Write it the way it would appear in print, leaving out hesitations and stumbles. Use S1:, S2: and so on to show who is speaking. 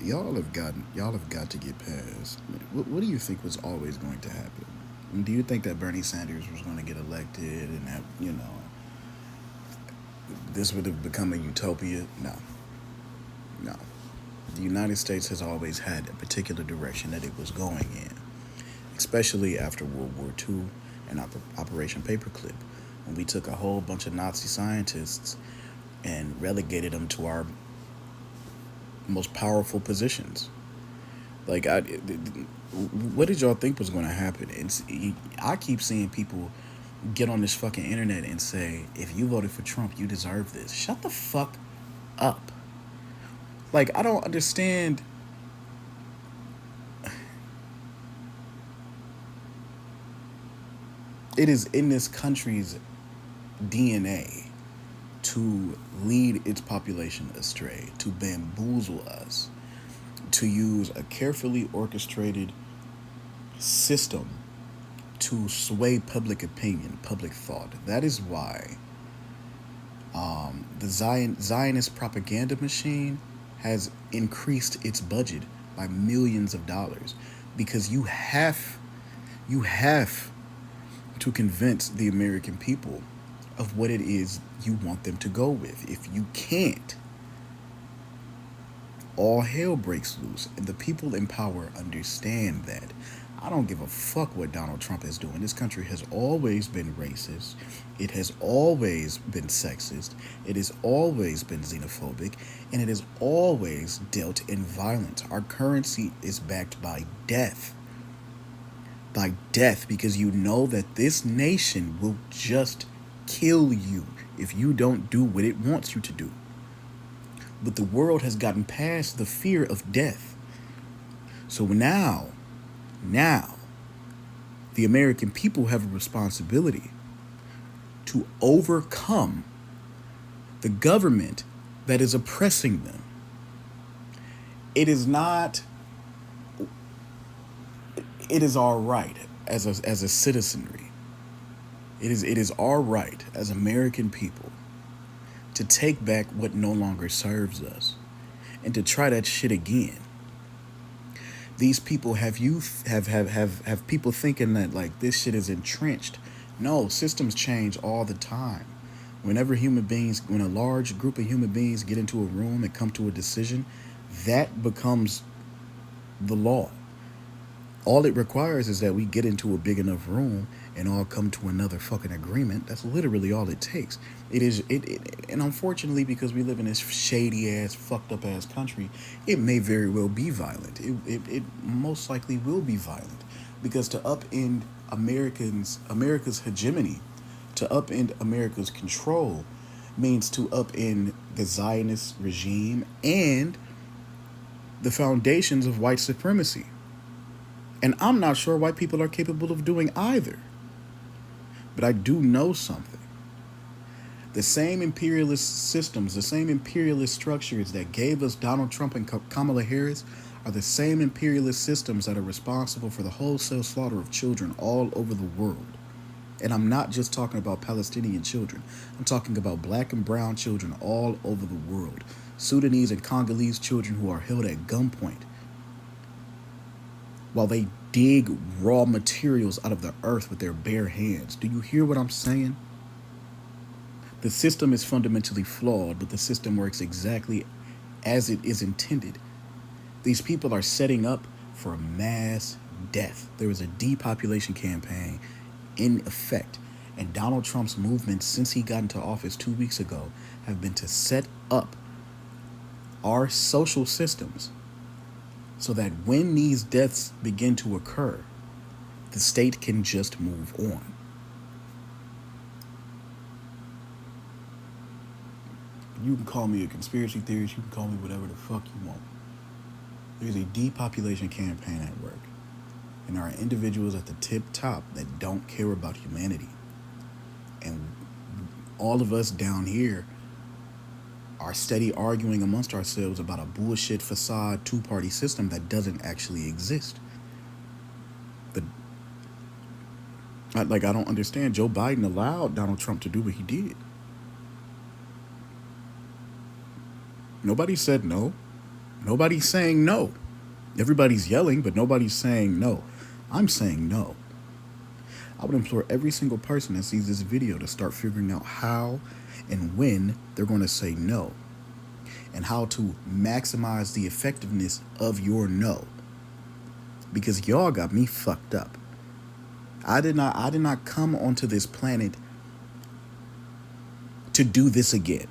S1: y'all have got to get past. What do you think was always going to happen? Do you think that Bernie Sanders was going to get elected and that this would have become a utopia? No, no. The United States has always had a particular direction that it was going in, especially after World War II and Operation Paperclip, when we took a whole bunch of Nazi scientists and relegated them to our most powerful positions. Like, what did y'all think was going to happen? I keep seeing people get on this fucking internet and say, if you voted for Trump, you deserve this. Shut the fuck up. Like, I don't understand. It is in this country's DNA to lead its population astray, to bamboozle us, to use a carefully orchestrated system to sway public opinion, public thought. That is why the Zionist propaganda machine has increased its budget by millions of dollars, because you have to convince the American people of what it is you want them to go with. If you can't, all hell breaks loose. And the people in power understand that. I don't give a fuck what Donald Trump is doing. This country has always been racist. It has always been sexist. It has always been xenophobic. And it has always dealt in violence. Our currency is backed by death. By death, because you know that this nation will just kill you if you don't do what it wants you to do. But the world has gotten past the fear of death. So now, the American people have a responsibility to overcome the government that is oppressing them. It is not, it is our right as a citizenry. It is our right as American people to take back what no longer serves us and to try that shit again. These people have people thinking that like this shit is entrenched. No, systems change all the time. When a large group of human beings get into a room and come to a decision, that becomes the law. All it requires is that we get into a big enough room and all come to another fucking agreement. That's literally all it takes. And unfortunately, because we live in this shady ass, fucked up ass country, it may very well be violent. It most likely will be violent, because to upend America's hegemony, to upend America's control, means to upend the Zionist regime and the foundations of white supremacy. And I'm not sure white people are capable of doing either. But I do know something. The same imperialist systems, the same imperialist structures that gave us Donald Trump and Kamala Harris are the same imperialist systems that are responsible for the wholesale slaughter of children all over the world. And I'm not just talking about Palestinian children. I'm talking about black and brown children all over the world. Sudanese and Congolese children who are held at gunpoint while they dig raw materials out of the earth with their bare hands. Do you hear what I'm saying? The system is fundamentally flawed, but the system works exactly as it is intended. These people are setting up for mass death. There is a depopulation campaign in effect, and Donald Trump's movements since he got into office 2 weeks ago have been to set up our social systems so that when these deaths begin to occur, the state can just move on. You can call me a conspiracy theorist, you can call me whatever the fuck you want. There's a depopulation campaign at work, and there are individuals at the tip top that don't care about humanity. And all of us down here are steady arguing amongst ourselves about a bullshit facade two-party system that doesn't actually exist. The I don't understand. Joe Biden allowed Donald Trump to do what he did. Nobody said no. Nobody's saying no. Everybody's yelling, but nobody's saying no. I'm saying no. I would implore every single person that sees this video to start figuring out how and when they're going to say no, and how to maximize the effectiveness of your no. Because y'all got me fucked up. I did not come onto this planet to do this again.